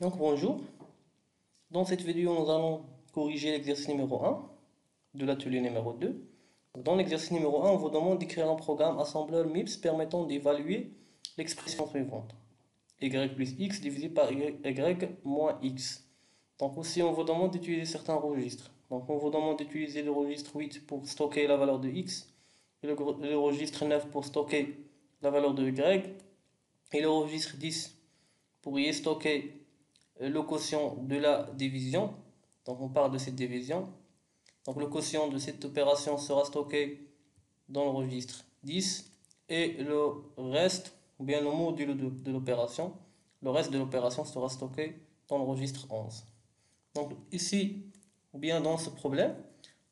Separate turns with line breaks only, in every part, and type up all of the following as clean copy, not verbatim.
Donc bonjour, dans cette vidéo nous allons corriger l'exercice numéro 1 de l'atelier numéro 2. Dans l'exercice numéro 1, on vous demande d'écrire un programme assembleur MIPS permettant d'évaluer l'expression suivante. Y plus x divisé par y moins x. Donc aussi on vous demande d'utiliser certains registres. Donc on vous demande d'utiliser le registre 8 pour stocker la valeur de x, et le registre 9 pour stocker la valeur de y, et le registre 10 pour y stocker le quotient de la division. Donc on parle de cette division. Donc le quotient de cette opération sera stocké dans le registre 10 et le reste, ou bien le module de l'opération, le reste de l'opération sera stocké dans le registre 11. Donc ici, ou bien dans ce problème,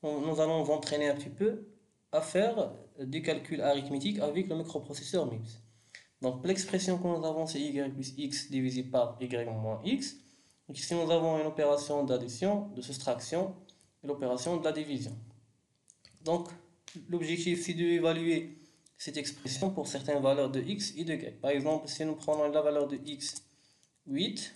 nous allons nous entraîner un petit peu à faire des calculs arithmétiques avec le microprocesseur MIPS. Donc l'expression que nous avons, c'est y plus x divisé par y moins x. Donc ici nous avons une opération d'addition, de soustraction et l'opération de la division. Donc l'objectif, c'est d'évaluer cette expression pour certaines valeurs de x et de y. Par exemple, si nous prenons la valeur de x 8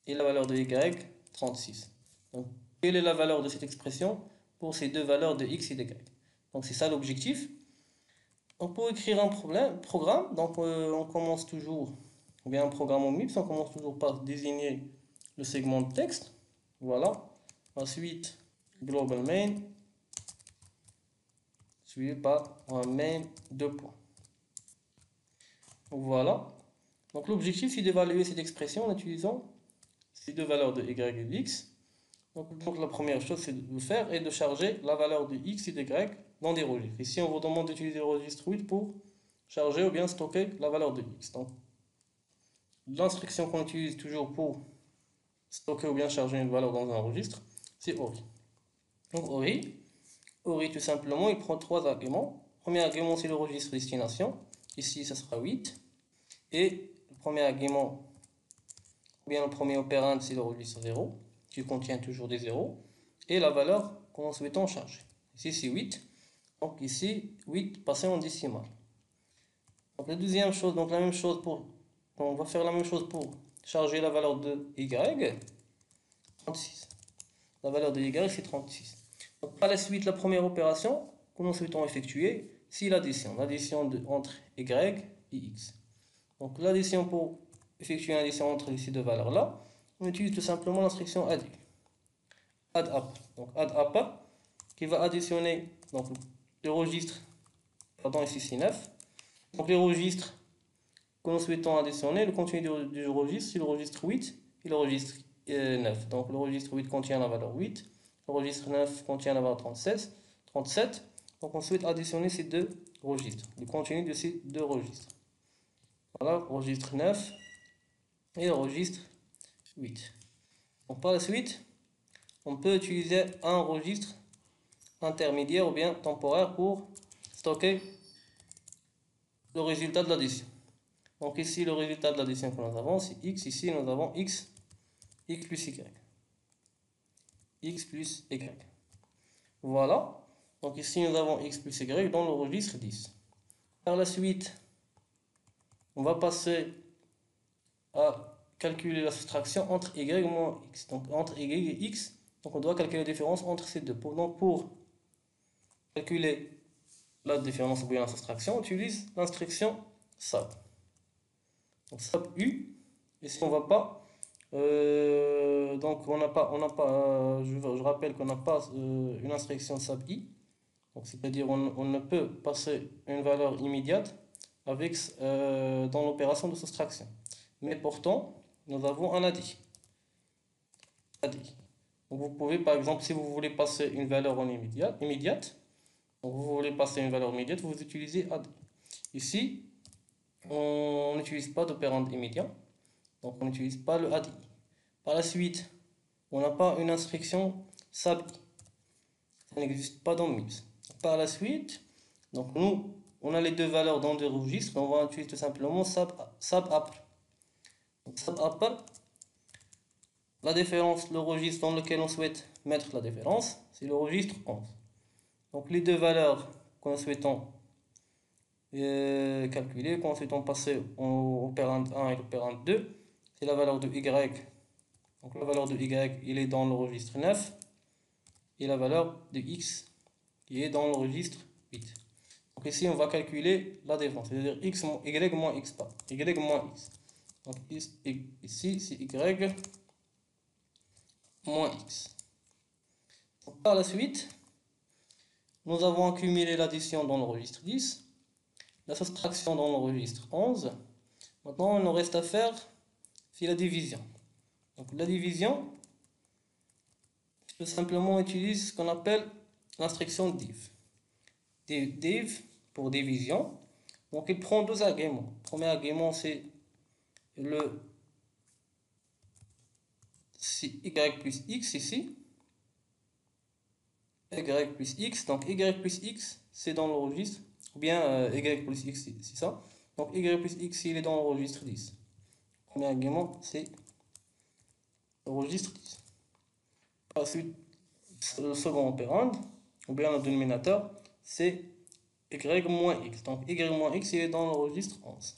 et la valeur de y 36. Donc quelle est la valeur de cette expression pour ces deux valeurs de x et de y? Donc c'est ça l'objectif. Donc pour écrire un programme, donc on commence toujours, ou bien un programme en MIPS, on commence toujours par désigner le segment de texte. Voilà. Ensuite, global main, suivi par un main 2 points. Voilà. Donc l'objectif, c'est d'évaluer cette expression en utilisant ces deux valeurs de y et de x. Donc la première chose, c'est de faire et de charger la valeur de x et de y dans des registres. Ici, on vous demande d'utiliser le registre 8 pour charger ou bien stocker la valeur de x. Donc, l'instruction qu'on utilise toujours pour stocker ou bien charger une valeur dans un registre, c'est ORI. Donc ORI tout simplement, il prend trois arguments. Le premier argument, c'est le registre destination. Ici, ça sera 8. Et le premier argument, ou bien le premier opérand, c'est le registre 0, qui contient toujours des zéros. Et la valeur que nous souhaitons charger. Ici, c'est 8. Donc ici, 8 passé en décimal. Donc la deuxième chose, donc la même chose pour, on va faire la même chose pour charger la valeur de y, 36. La valeur de y, c'est 36. Donc par la suite, la première opération que nous souhaitons effectuer, c'est l'addition. L'addition entre y et x. Donc l'addition, pour effectuer une addition entre ces deux valeurs-là, on utilise tout simplement l'instruction add up. Donc add up qui va additionner donc, le registre, pardon, ici c'est 9. Donc les registres que nous souhaitons additionner, le contenu du registre, c'est le registre 8 et le registre 9. Donc le registre 8 contient la valeur 8, le registre 9 contient la valeur 37. Donc on souhaite additionner ces deux registres, le contenu de ces deux registres. Voilà, registre 9 et le registre 8. Donc par la suite, on peut utiliser un registre intermédiaire ou bien temporaire pour stocker le résultat de l'addition. Donc ici, le résultat de l'addition que nous avons, c'est x. Ici, nous avons x plus y. X plus y. Voilà. Donc ici, nous avons x plus y dans le registre 10. Par la suite, on va passer à calculer la soustraction entre y et moins x. Donc entre y et x, donc on doit calculer la différence entre ces deux. Donc pour calculer la différence ou bien la soustraction, on utilise l'instruction SAB. Donc SAB U. Ici, on ne va pas. Donc on n'a pas, je rappelle qu'on n'a pas une instruction SAB I. Donc c'est-à-dire on ne peut passer une valeur immédiate avec dans l'opération de soustraction. Mais pourtant, nous avons un ADI. Donc vous pouvez par exemple, si vous voulez passer une valeur en immédiate, donc vous voulez passer une valeur immédiate, vous utilisez ADI. Ici, on n'utilise pas d'opérande immédiat, donc on n'utilise pas le ADI. Par la suite, on n'a pas une instruction SABI. Ça n'existe pas dans MIPS. Par la suite, donc nous, on a les deux valeurs dans deux registres, on va utiliser tout simplement SABAPL. Donc SABAPL, la différence, le registre dans lequel on souhaite mettre la différence, c'est le registre 11. Donc les deux valeurs que nous souhaitons calculer, qu'on souhaitons passer au opérand 1 et l'opérand 2, c'est la valeur de y. Donc la valeur de y, il est dans le registre 9. Et la valeur de x, qui est dans le registre 8. Donc ici, on va calculer la différence, c'est-à-dire y moins x, pas y moins x. Donc ici, c'est y moins x. Donc, par la suite, nous avons accumulé l'addition dans le registre 10, la soustraction dans le registre 11. Maintenant, il nous reste à faire, c'est la division. Donc la division, tout simplement utilise ce qu'on appelle l'instruction div. Div pour division. Donc il prend deux arguments. Le premier argument, c'est y plus x ici. Y plus x. Donc y plus x, c'est dans le registre. Ou bien y plus x, c'est ça. Donc y plus x, il est dans le registre 10. Le premier argument, c'est le registre 10. Ensuite, le second opérande, ou bien le dénominateur, c'est y moins x. Donc y moins x, il est dans le registre 11.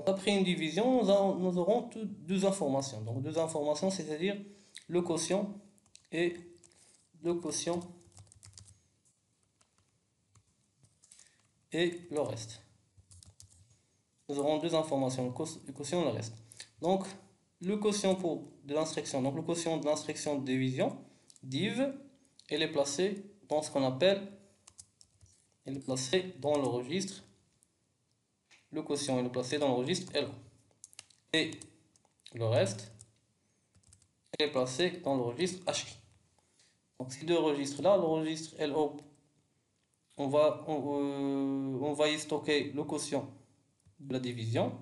Après une division, nous aurons deux informations. Donc deux informations, c'est-à-dire le quotient et le quotient et le reste. Nous aurons deux informations, le quotient et le reste. Donc le quotient de l'instruction, donc le quotient de l'instruction de division, div, elle est placée dans ce qu'on appelle, elle est placée dans le registre. Le quotient est placé dans le registre L1. Et le reste est placé dans le registre HI. Donc ces deux registres-là, le registre LO, on va y stocker le quotient de la division.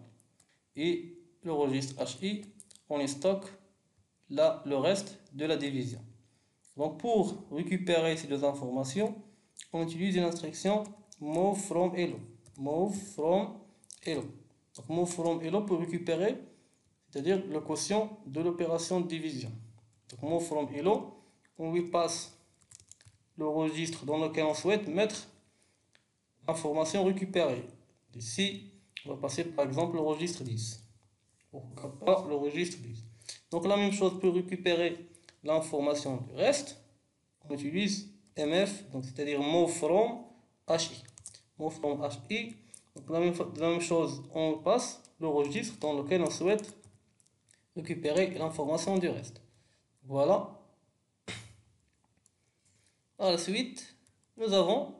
Et le registre HI, on y stocke le reste de la division. Donc pour récupérer ces deux informations, on utilise une instruction move from LO. Move from LO. Donc move from LO pour récupérer, c'est-à-dire le quotient de l'opération de division. Donc move from LO, on lui passe le registre dans lequel on souhaite mettre l'information récupérée. Ici, on va passer par exemple le registre 10. Pourquoi pas le registre 10. Donc la même chose pour récupérer l'information du reste, on utilise mf, donc c'est-à-dire move from hi. Move from hi. Donc la même chose, on passe le registre dans lequel on souhaite récupérer l'information du reste. Voilà. À la suite, nous avons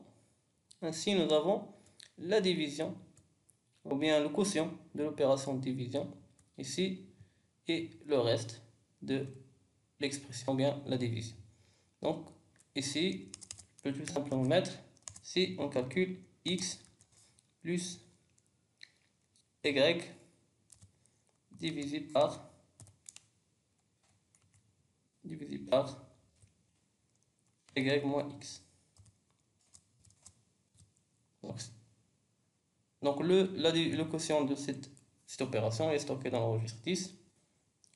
la division, ou bien le quotient de l'opération de division, ici, et le reste de l'expression, bien la division. Donc, ici, je peux tout simplement mettre, si on calcule x plus y divisé par y moins x. Donc le quotient de cette opération est stocké dans le registre 10.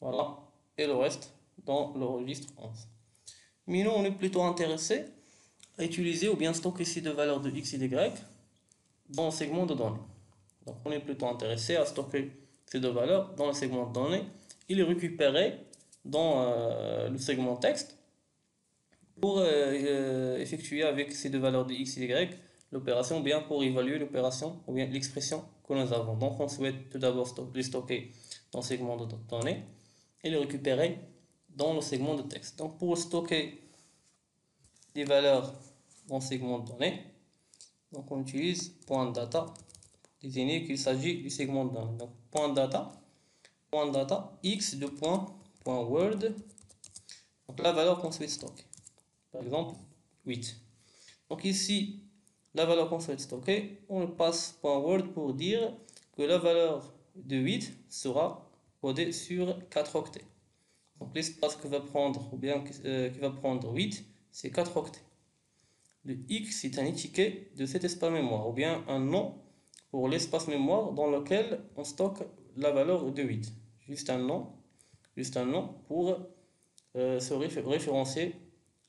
Voilà. Et le reste dans le registre 11. Mais nous, on est plutôt intéressé à utiliser ou bien stocker ces deux valeurs de x et de y dans le segment de données. Donc on est plutôt intéressé à stocker ces deux valeurs dans le segment de données et les récupérer dans le segment texte pour effectuer avec ces deux valeurs de x et de y l'opération, ou bien pour évaluer l'opération ou bien l'expression que nous avons. Donc on souhaite tout d'abord les stocker dans le segment de données et les récupérer dans le segment de texte. Donc pour stocker des valeurs dans le segment de données, donc on utilise .data pour désigner qu'il s'agit du segment de données. Donc .data x de .word, donc la valeur qu'on souhaite stocker. Par exemple 8. Donc ici, la valeur qu'on souhaite stocker, on passe .word pour dire que la valeur de 8 sera codée sur 4 octets. Donc l'espace que va prendre, ou bien qui va prendre 8, c'est 4 octets. Le x est un étiquet de cet espace mémoire, ou bien un nom pour l'espace mémoire dans lequel on stocke la valeur de 8. Juste un nom pour se référencier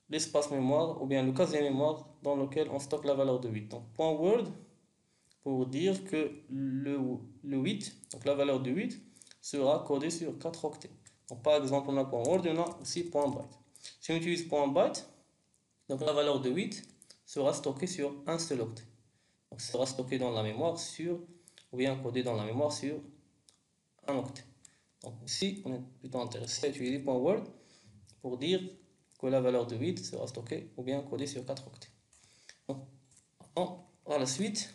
l'espace mémoire ou bien le casier mémoire dans lequel on stocke la valeur de 8. Donc .word pour dire que le 8, donc la valeur de 8, sera codée sur 4 octets. Donc par exemple, on a .word et on a aussi .byte. Si on utilise .byte, donc la valeur de 8 sera stockée sur un seul octet. Donc sera stocké dans la mémoire ou bien codé dans la mémoire sur un octet. Donc ici, on est plutôt intéressé à utiliser .word pour dire que la valeur de 8 sera stockée ou bien codée sur 4 octets. Donc, à la suite,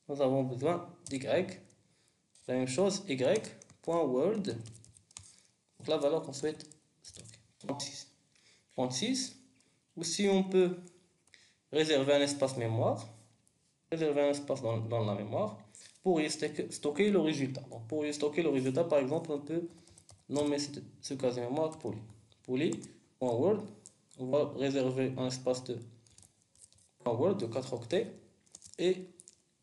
nous avons besoin d'y. La même chose, y.word, donc la valeur qu'on souhaite stocker, 36. 36. Aussi, on peut réserver un espace mémoire, réserver un espace dans la mémoire pour y stocker le résultat. Donc, pour y stocker le résultat, par exemple, on peut nommer ce casier mémoire poly.word. On va réserver un espace de .word de 4 octets et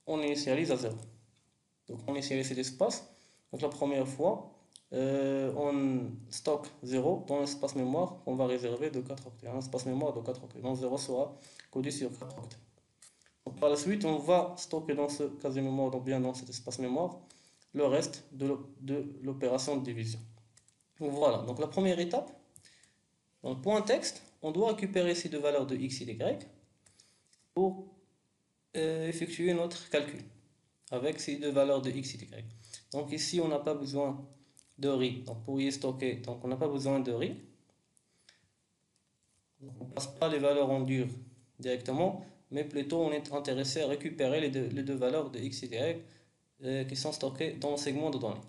on initialise à 0. Donc on initialise cet espace. Donc la première fois, on stocke 0 dans l'espace mémoire qu'on va réserver de 4 octets. Un espace mémoire de 4 octets. Donc 0 sera codé sur 4 octets. Donc par la suite, on va stocker dans ce casier mémoire, donc bien dans cet espace mémoire, le reste de l'opération de division. Donc voilà, donc la première étape, dans le point texte, on doit récupérer ces deux valeurs de x et de y pour effectuer notre calcul avec ces deux valeurs de x et de y. Donc ici, on n'a pas besoin de RI. Donc pour y stocker, donc on n'a pas besoin de RI. On ne passe pas les valeurs en dur directement, mais plutôt on est intéressé à récupérer les deux valeurs de x et de y qui sont stockées dans le segment de données.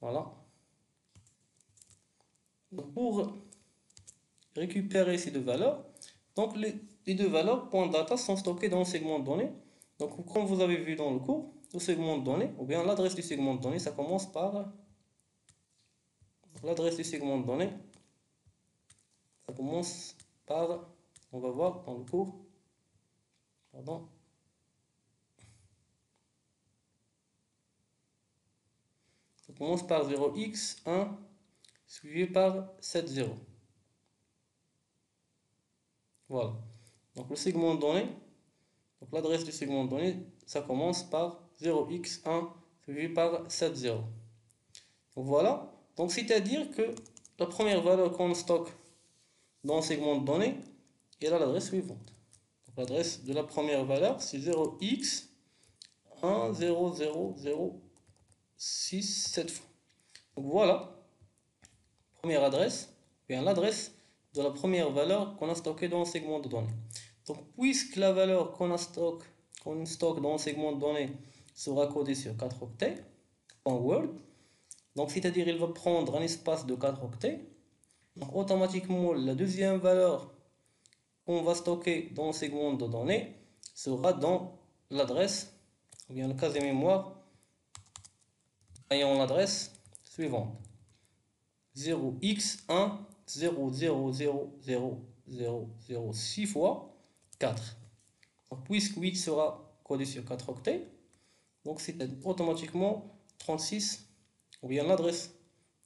Voilà. Donc pour récupérer ces deux valeurs, donc les deux valeurs .data sont stockées dans le segment de données. Donc comme vous avez vu dans le cours, le segment de données, ou bien l'adresse du segment de données, ça commence par l'adresse du segment de données. Ça commence par, on va voir dans le cours, pardon. Ça commence par 0x1 suivi par 7,0. Voilà. Donc le segment de données, donc l'adresse du segment de données, ça commence par 0x1 suivi par 7,0. Donc voilà. Donc c'est-à-dire que la première valeur qu'on stocke dans le segment de données, elle a l'adresse suivante. L'adresse de la première valeur, c'est 0x10006 fois. Donc voilà, première adresse, bien l'adresse de la première valeur qu'on a stockée dans le segment de données. Donc puisque la valeur qu'on stocke dans le segment de données sera codée sur 4 octets, en Word, donc c'est-à-dire il va prendre un espace de 4 octets, donc automatiquement la deuxième valeur qu'on va stocker dans le segment de données sera dans l'adresse, ou bien le casier mémoire, ayant l'adresse suivante. 0x1000006 fois 4. Donc, puisque 8 sera codé sur 4 octets, donc c'est automatiquement 36, ou bien l'adresse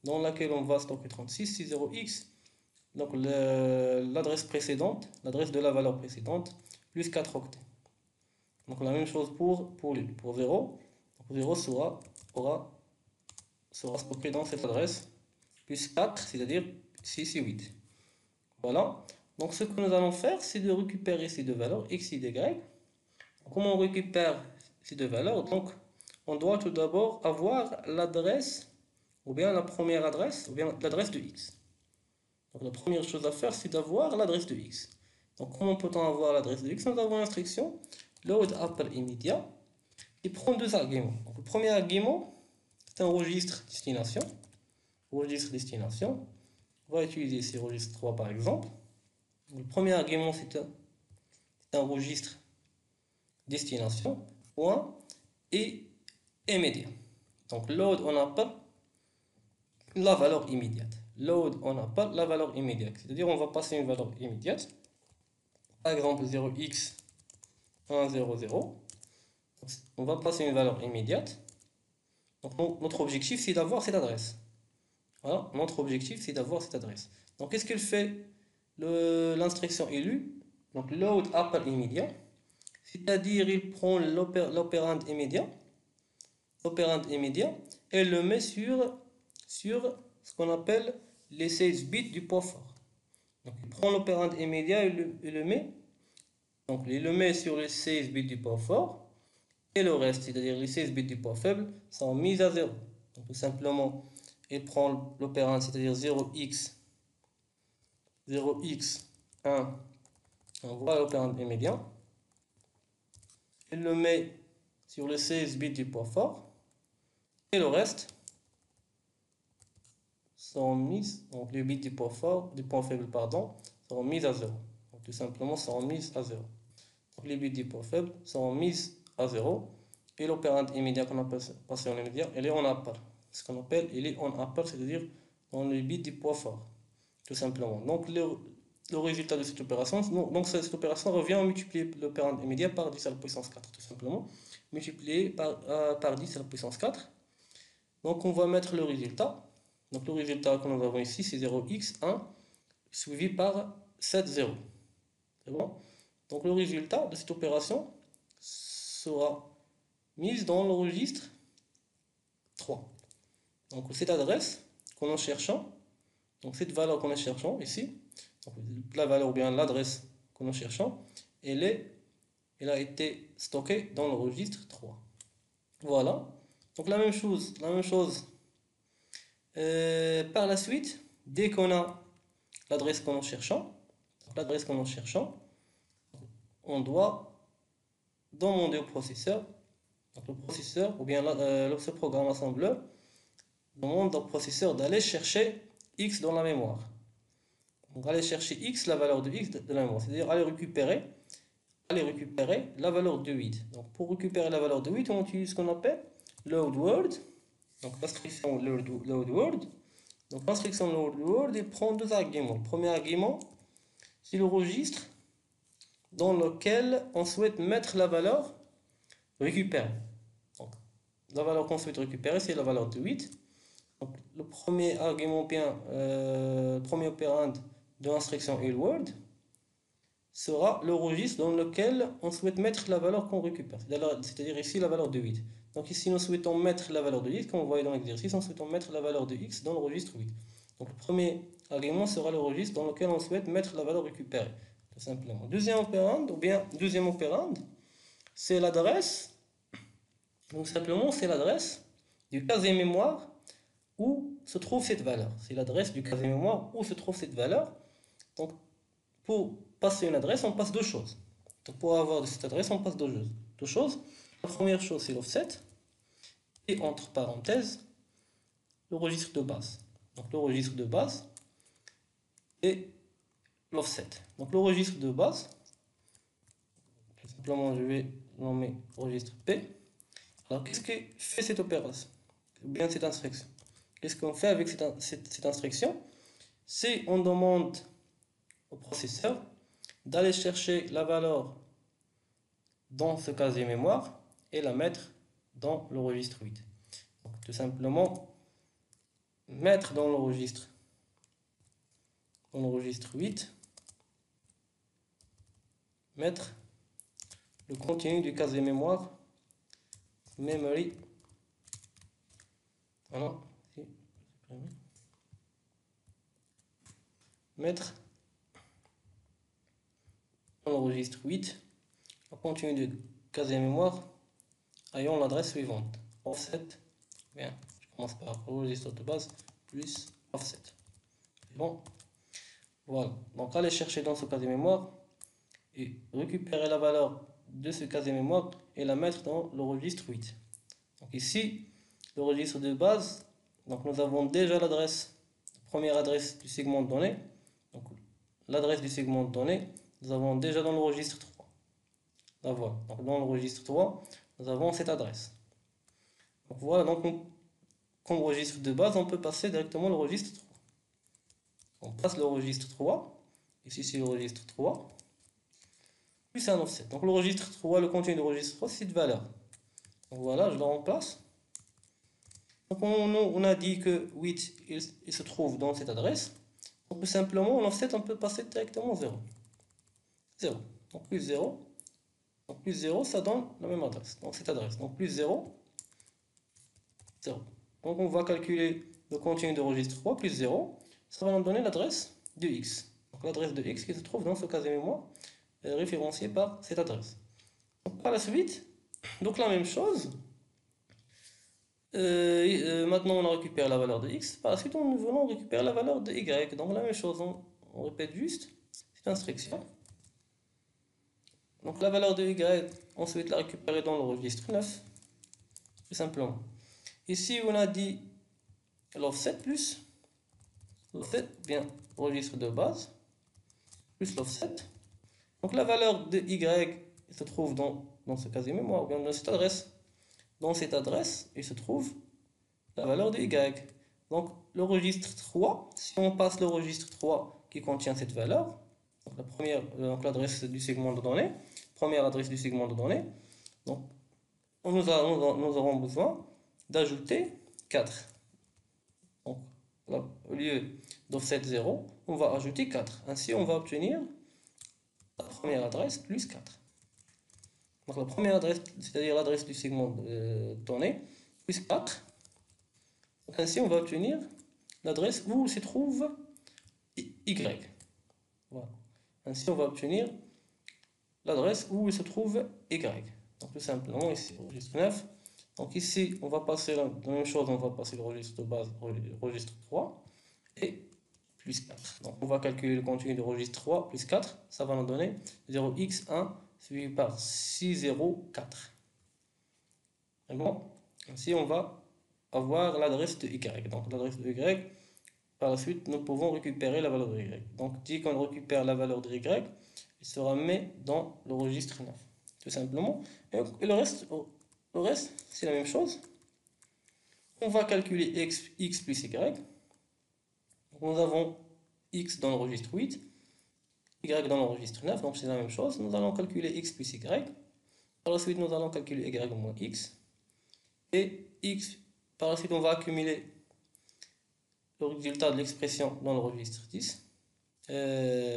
dans laquelle on va stocker 36, c'est 0x. Donc l'adresse précédente, l'adresse de la valeur précédente, plus 4 octets. Donc la même chose pour 0. Donc 0 sera stocké dans cette adresse, plus 4, c'est-à-dire 6 et 8. Voilà. Donc ce que nous allons faire, c'est de récupérer ces deux valeurs, x et y. Comment on récupère ces deux valeurs? Donc on doit tout d'abord avoir l'adresse, ou bien la première adresse, ou bien l'adresse de x. Donc la première chose à faire, c'est d'avoir l'adresse de x. Donc comment peut-on avoir l'adresse de x? Nous avons l'instruction load apple immediate qui prend deux arguments. Donc, le premier argument, c'est un registre destination. Registre destination. On va utiliser ici registre 3 par exemple. Donc, le premier argument, c'est un registre destination. Point et immédiat. Donc load on apple la valeur immédiate. Load on apple la valeur immédiate. C'est-à-dire on va passer une valeur immédiate. Par exemple 0x100. On va passer une valeur immédiate. Donc notre objectif c'est d'avoir cette adresse. Voilà, notre objectif c'est d'avoir cette adresse. Donc qu'est-ce qu'elle fait l'instruction est lue? Donc load apple immédiat. C'est-à-dire, il prend l'opérande immédiat, et le met sur ce qu'on appelle les 16 bits du port fort. Donc, il prend l'opérande immédiat et le met. Donc, il le met sur les 16 bits du port fort. Et le reste, c'est-à-dire les 16 bits du port faible, sont mis à 0. Donc, tout simplement, il prend l'opérande, c'est-à-dire 0x, 1. On voit l'opérande immédiat. Il le met sur les 16 bits du port fort. Et le reste sont mis, donc les bits du port fort, du point faible, pardon, seront mis à 0. Donc, tout simplement, seront mis à 0. Donc, les bits du point faible seront mis à 0. Et l'opérande immédiat qu'on appelle passé en immédiat, elle est en upper. Ce qu'on appelle, elle est en upper, c'est-à-dire dans les bits du point fort. Tout simplement. Donc, le résultat de cette opération, donc cette opération revient à multiplier l'opérande immédiat par 10 à la puissance 4, tout simplement. Multiplié par 10 à la puissance 4. Donc, on va mettre le résultat. Donc, le résultat que nous avons ici, c'est 0x1 suivi par 7, 0. C'est bon? Donc, le résultat de cette opération sera mis dans le registre 3. Donc, cette adresse qu'on est cherchant, donc cette valeur qu'on est cherchant ici, donc la valeur ou bien l'adresse qu'on est cherchant, elle a été stockée dans le registre 3. Voilà. Donc, la même chose. Par la suite, dès qu'on a l'adresse qu'on est cherchant, on doit demander au processeur, donc le processeur ou bien ce programme assembleur demande au processeur d'aller chercher x dans la mémoire. Donc aller chercher x, la valeur de x de la mémoire, c'est-à-dire aller récupérer la valeur de 8. Donc pour récupérer la valeur de 8, on utilise ce qu'on appelle load word. Donc l'instruction load word. Donc l'instruction load word, il prend deux arguments. Le premier argument, c'est le registre dans lequel on souhaite mettre la valeur récupérée. Donc, la valeur qu'on souhaite récupérer, c'est la valeur de 8. Donc, le premier argument bien, premier opérande de l'instruction word sera le registre dans lequel on souhaite mettre la valeur qu'on récupère. C'est-à-dire ici la valeur de 8. Donc ici nous souhaitons mettre la valeur de x, comme vous voyez dans l'exercice, nous souhaitons mettre la valeur de x dans le registre 8. Donc le premier argument sera le registre dans lequel on souhaite mettre la valeur récupérée. Tout simplement. Deuxième opérande, c'est l'adresse. Donc simplement c'est l'adresse du casier mémoire où se trouve cette valeur. C'est l'adresse du casier mémoire où se trouve cette valeur. Donc pour passer une adresse, on passe deux choses. Donc pour avoir cette adresse, on passe deux choses. La première chose, c'est l'offset. Et entre parenthèses, le registre de base. Donc le registre de base et l'offset. Donc le registre de base, tout simplement je vais nommer registre P. Alors qu'est-ce que fait cette opération? Ou bien cette instruction? Qu'est-ce qu'on fait avec cette instruction? C'est on demande au processeur d'aller chercher la valeur dans ce casier mémoire et la mettre dans le registre 8. Donc, tout simplement, mettre dans le registre 8, mettre le contenu du casier mémoire memory. Voilà. Mettre dans le registre 8 le contenu du casier mémoire ayant l'adresse suivante. Offset, bien, je commence par le registre de base plus offset. C'est bon. Voilà. Donc aller chercher dans ce casier mémoire et récupérer la valeur de ce casier mémoire et la mettre dans le registre 8. Donc ici, le registre de base, donc nous avons déjà l'adresse, première adresse du segment de données. Donc l'adresse du segment de données, nous avons déjà dans le registre 3. La voilà. Donc dans le registre 3, nous avons cette adresse. Donc voilà, donc comme registre de base, on peut passer directement le registre 3. On passe le registre 3. Ici c'est le registre 3. Puis c'est un offset. Donc le registre 3, le contenu du registre 3, c'est cette valeur. Donc voilà, je le remplace. Donc on a dit que 8 il se trouve dans cette adresse. Donc tout simplement, l'offset, on peut passer directement 0. 0. Donc plus 0. Donc plus 0, ça donne la même adresse. Donc cette adresse. Donc plus 0, 0. Donc on va calculer le contenu de registre 3 plus 0. Ça va nous donner l'adresse de x. Donc l'adresse de x qui se trouve dans ce casier mémoire est référenciée par cette adresse. Donc, par la suite, donc la même chose. Maintenant on a récupéré la valeur de x. Par la suite, nous voulons récupérer la valeur de y. Donc la même chose, on répète juste cette instruction. Donc la valeur de y, on souhaite la récupérer dans le registre 9, tout simplement. Ici, on a dit l'offset plus l'offset, bien registre de base, plus l'offset. Donc la valeur de y se trouve dans ce casier mémoire, ou bien dans cette adresse. Dans cette adresse, il se trouve la valeur de y. Donc le registre 3, si on passe le registre 3 qui contient cette valeur, donc la première, donc l'adresse du segment de données, première adresse du segment de données, donc nous aurons besoin d'ajouter 4. Donc là, au lieu d'offset 0, on va ajouter 4. Ainsi, on va obtenir la première adresse plus 4. Donc la première adresse, c'est-à-dire l'adresse du segment donné, plus 4. Donc ainsi, on va obtenir l'adresse où se trouve Y. Voilà. Ainsi, on va obtenir l'adresse où il se trouve Y. Donc tout simplement, ici, registre 9. Donc ici, on va passer la même chose, on va passer le registre de base, registre 3, et plus 4. Donc on va calculer le contenu du registre 3 plus 4, ça va nous donner 0x1 suivi par 604. Bon, ainsi on va avoir l'adresse de y. Donc l'adresse de y, par la suite, nous pouvons récupérer la valeur de y. Donc dès qu'on récupère la valeur de y, il sera mis dans le registre 9, tout simplement. Et le reste, c'est la même chose. On va calculer x plus y. Nous avons x dans le registre 8, y dans le registre 9, donc c'est la même chose. Nous allons calculer x plus y. Par la suite, nous allons calculer y moins x. Et x, par la suite, on va accumuler le résultat de l'expression dans le registre 10.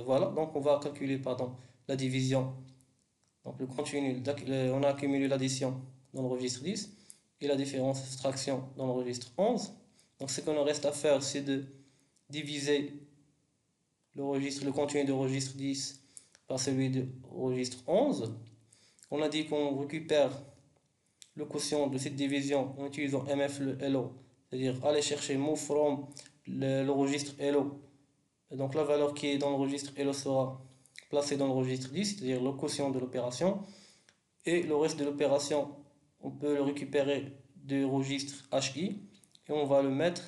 Voilà, donc on va calculer la division. Donc le contenu, on a accumulé l'addition dans le registre 10 et la différence soustraction dans le registre 11. Donc ce qu'on nous reste à faire, c'est de diviser le contenu de registre 10 par celui de registre 11. On a dit qu'on récupère le quotient de cette division en utilisant mfLO, c'est-à-dire aller chercher move from le registre LO. Et donc la valeur qui est dans le registre LO sera placée dans le registre 10, c'est-à-dire le quotient de l'opération. Et le reste de l'opération, on peut le récupérer du registre HI et on va le mettre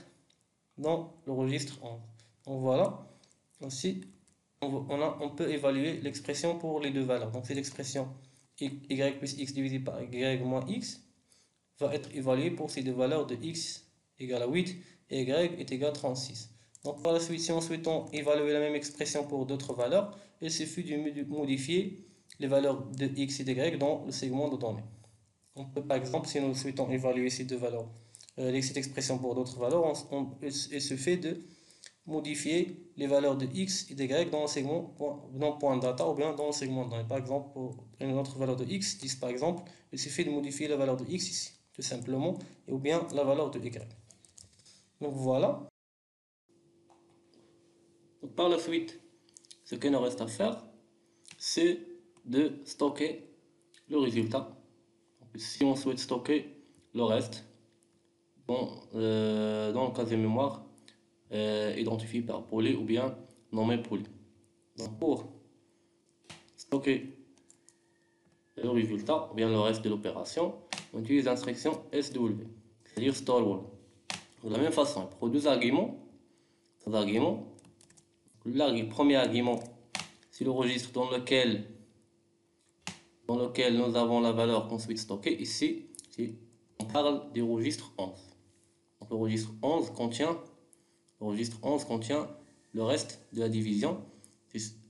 dans le registre 11. Donc voilà, ainsi on peut évaluer l'expression pour les deux valeurs. Donc cette expression y plus x divisé par y moins x va être évaluée pour ces deux valeurs de x égale à 8 et y est égal à 36. Donc par la suite, si on souhaite évaluer la même expression pour d'autres valeurs, il suffit de modifier les valeurs de x et de y dans le segment de données. On peut par exemple, si nous souhaitons évaluer ces deux valeurs, cette expression pour d'autres valeurs, il suffit de modifier les valeurs de x et de y dans le segment point data ou bien dans le segment de données. Par exemple, pour une autre valeur de x, 10 par exemple, il suffit de modifier la valeur de x ici, tout simplement, ou bien la valeur de y. Donc voilà. Donc, par la suite, ce qu'il nous reste à faire, c'est de stocker le résultat. Donc, si on souhaite stocker le reste dans le casier mémoire identifié par poly ou bien nommé poly. Donc pour stocker le résultat ou bien le reste de l'opération, on utilise l'instruction SW, c'est-à-dire store wall. De la même façon, pour deux arguments, le premier argument, c'est le registre dans lequel nous avons la valeur qu'on souhaite stocker. Ici, on parle du registre 11. Donc, le registre 11 contient le reste de la division.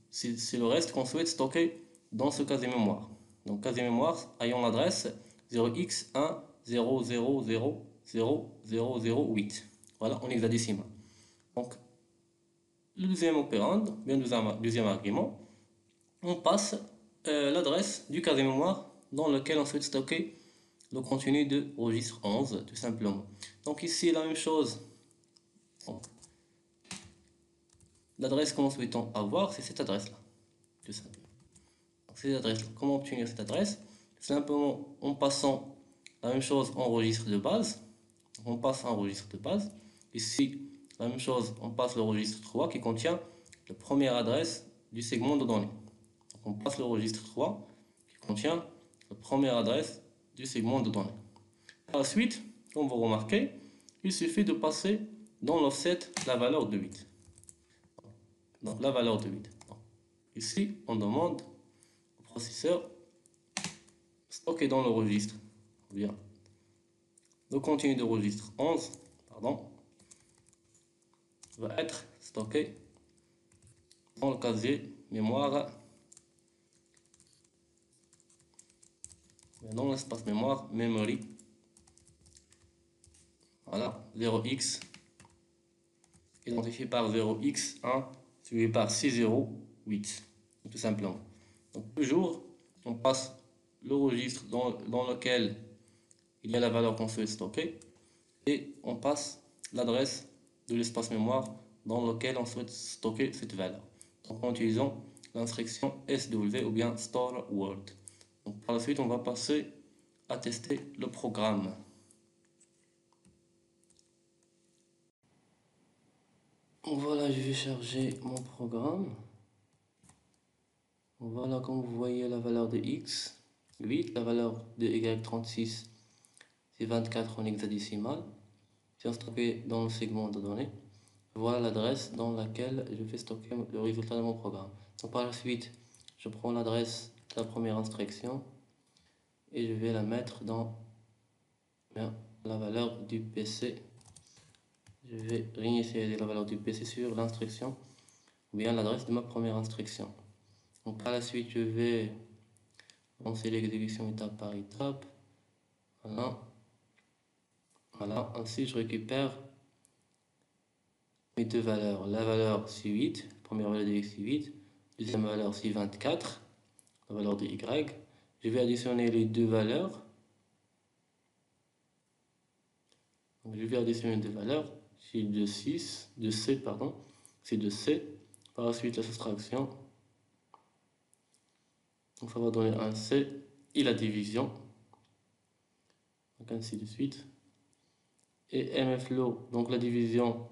C'est le reste qu'on souhaite stocker dans ce casier mémoire. Donc, casier mémoire ayant l'adresse 0x100000008. Voilà, en hexadécimal. Donc, le deuxième opérande, bien deuxième argument, on passe l'adresse du casier mémoire dans lequel on souhaite stocker le contenu de registre 11, tout simplement. Donc ici, la même chose. L'adresse que nous souhaitons avoir, c'est cette adresse-là, tout simplement. Donc, cette adresse-là. Comment obtenir cette adresse? Tout simplement en passant la même chose en registre de base. Donc, on passe un registre de base. Ici, la même chose, on passe le registre 3 qui contient la première adresse du segment de données. Donc, on passe le registre 3 qui contient la première adresse du segment de données. Par la suite, comme vous remarquez, il suffit de passer dans l'offset la valeur de 8. Donc la valeur de 8. Donc, ici, on demande au processeur stocker dans le registre, ou bien le contenu de registre 11, va être stocké dans le casier mémoire, dans l'espace mémoire memory. Voilà, 0x identifié par 0x1 suivi par 608, tout simplement. Donc toujours, on passe le registre dans lequel il y a la valeur qu'on souhaite stocker et on passe l'adresse de l'espace mémoire dans lequel on souhaite stocker cette valeur. Donc en utilisant l'instruction SW ou bien store word. Donc par la suite, on va passer à tester le programme. Voilà, je vais charger mon programme. Voilà, comme vous voyez, la valeur de x, 8, la valeur de y, 36, c'est 24 en hexadécimal. C'est stocké dans le segment de données. Voilà l'adresse dans laquelle je vais stocker le résultat de mon programme. Donc par la suite, je prends l'adresse de la première instruction et je vais la mettre dans la valeur du PC. Je vais réinitialiser la valeur du PC sur l'instruction ou bien l'adresse de ma première instruction. Donc par la suite, je vais lancer l'exécution étape par étape. Voilà, ainsi je récupère mes deux valeurs. La valeur c'est 8, première valeur de x c'est 8, deuxième valeur c'est 24, la valeur de y. Je vais additionner les deux valeurs. Donc, je vais additionner deux valeurs, c'est de 6, de c, pardon, c'est de c. Par la suite, la soustraction. Donc ça va donner un c et la division. Donc ainsi de suite. Et mflow, donc la division,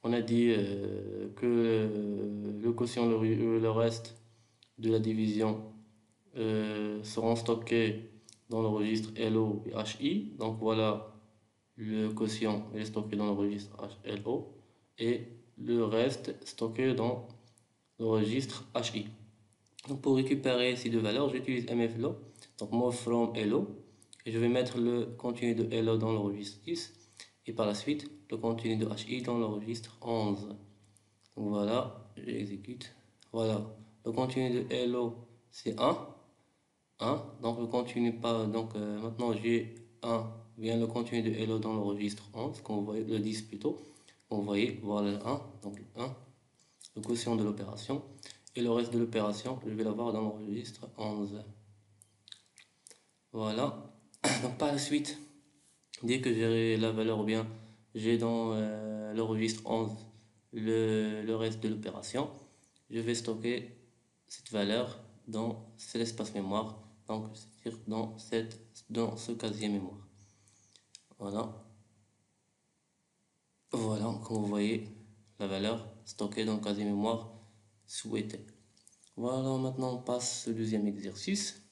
on a dit que le quotient, le reste de la division seront stockés dans le registre LO et HI. Donc voilà, le quotient est stocké dans le registre LO et le reste stocké dans le registre HI. Donc pour récupérer ces deux valeurs, j'utilise mflow, donc move from LO, et je vais mettre le contenu de LO dans le registre 10 et par la suite le contenu de HI dans le registre 11. Donc voilà, j'exécute. Voilà, le contenu de LO c'est 1. Donc le contenu pas. Donc maintenant j'ai 1, bien le contenu de LO dans le registre 11, comme vous voyez, le 10 plutôt. Vous voyez, voilà le 1, donc 1, le quotient de l'opération. Et le reste de l'opération, je vais l'avoir dans le registre 11. Voilà. Donc par la suite, dès que j'ai la valeur, ou bien j'ai dans le registre 11 le reste de l'opération, je vais stocker cette valeur dans cet espace mémoire, donc c'est-à-dire dans ce casier mémoire. Voilà. Voilà, comme vous voyez, la valeur stockée dans le casier mémoire souhaité. Voilà, maintenant on passe au deuxième exercice.